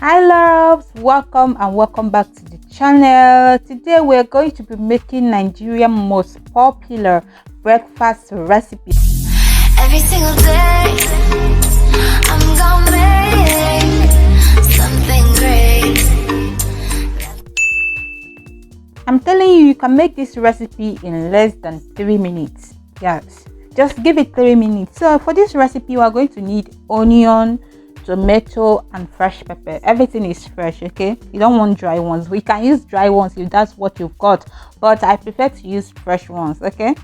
Hi loves, welcome and welcome back to the channel. Today we're going to be making Nigerian most popular breakfast recipe. Every single day I'm gonna make something great. I'm telling you, you can make this recipe in less than 3 minutes. Yes, just give it 3 minutes. So for this recipe, we are going to need onion, tomato and fresh pepper. Everything is fresh, okay? You don't want dry ones. We can use dry ones if that's what you've got, but I prefer to use fresh ones, okay?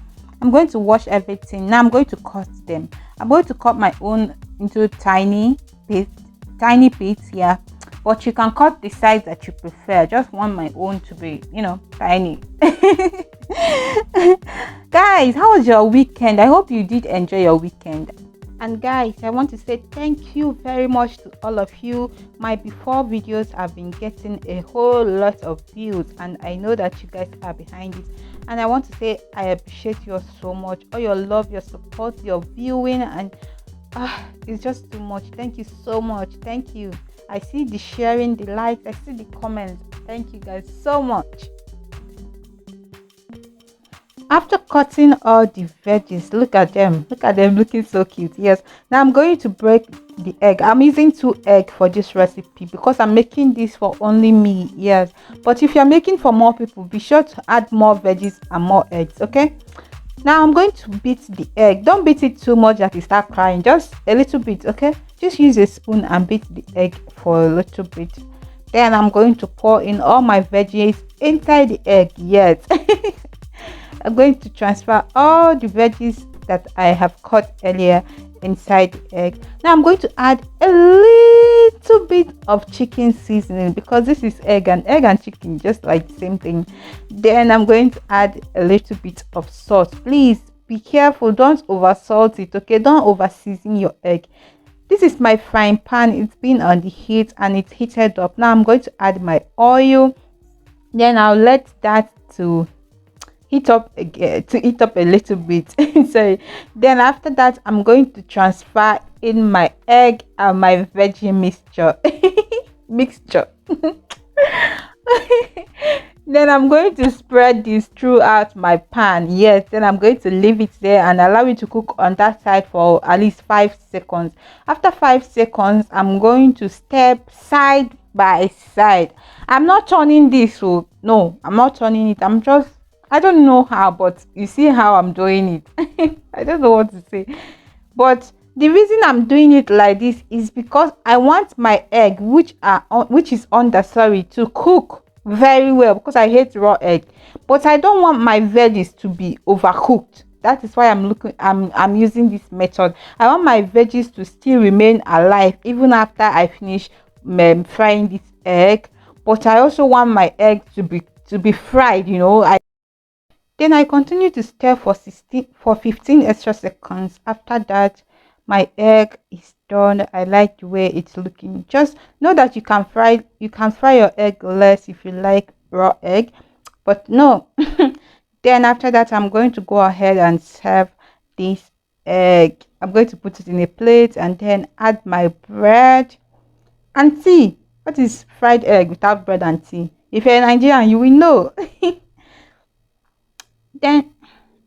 I'm going to wash everything. Now I'm going to cut them. I'm going to cut my own into tiny bits, yeah, but you can cut the size that you prefer. I just want my own to be, tiny. Guys, how was your weekend? I hope you did enjoy your weekend. And guys, I want to say thank you very much to all of you. My before videos have been getting a whole lot of views, and I know that you guys are behind it. And I want to say I appreciate you so much. All your love, your support, your viewing, and it's just too much. Thank you so much. Thank you. I see the sharing, the likes, I see the comments. Thank you guys so much. After cutting all the veggies, look at them looking so cute. Yes, now I'm going to break the egg. I'm using 2 eggs for this recipe because I'm making this for only me. Yes, but if you're making for more people, be sure to add more veggies and more eggs. Okay, now I'm going to beat the egg. Don't beat it too much that you start crying, just a little bit. Okay, just use a spoon and beat the egg for a little bit. Then I'm going to pour in all my veggies inside the egg. Yes. I'm going to transfer all the veggies that I have cut earlier inside the egg. Now I'm going to add a little bit of chicken seasoning because this is egg and chicken, just like the same thing. Then I'm going to add a little bit of salt. Please be careful, don't over salt it, okay? Don't over season your egg. This is my frying pan. It's been on the heat and it's heated up. Now I'm going to add my oil. Then I'll let that to heat up again, to heat up a little bit. So then after that I'm going to transfer in my egg and my veggie mixture. Then I'm going to spread this throughout my pan. Yes, then I'm going to leave it there and allow it to cook on that side for at least 5 seconds. After 5 seconds I'm going to step side by side. I'm not turning this, so no, I'm not turning it. I don't know how, but you see how I'm doing it. I don't know what to say. But the reason I'm doing it like this is because I want my egg, which is under, to cook very well because I hate raw egg. But I don't want my veggies to be overcooked. That is why I'm using this method. I want my veggies to still remain alive even after I finish frying this egg. But I also want my egg to be fried, Then I continue to stir for 15 extra seconds. After that, my egg is done. I like the way it's looking. Just know that you can fry your egg less if you like raw egg, but no. Then after that, I'm going to go ahead and serve this egg. I'm going to put it in a plate and then add my bread and tea. What is fried egg without bread and tea? If you're a Nigerian, you will know. Then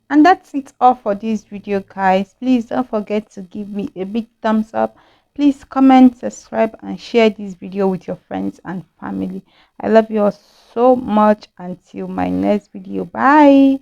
and that's it all for this video, guys. Please don't forget to give me a big thumbs up. Please comment, subscribe and share this video with your friends and family. I love you all so much. Until my next video, bye.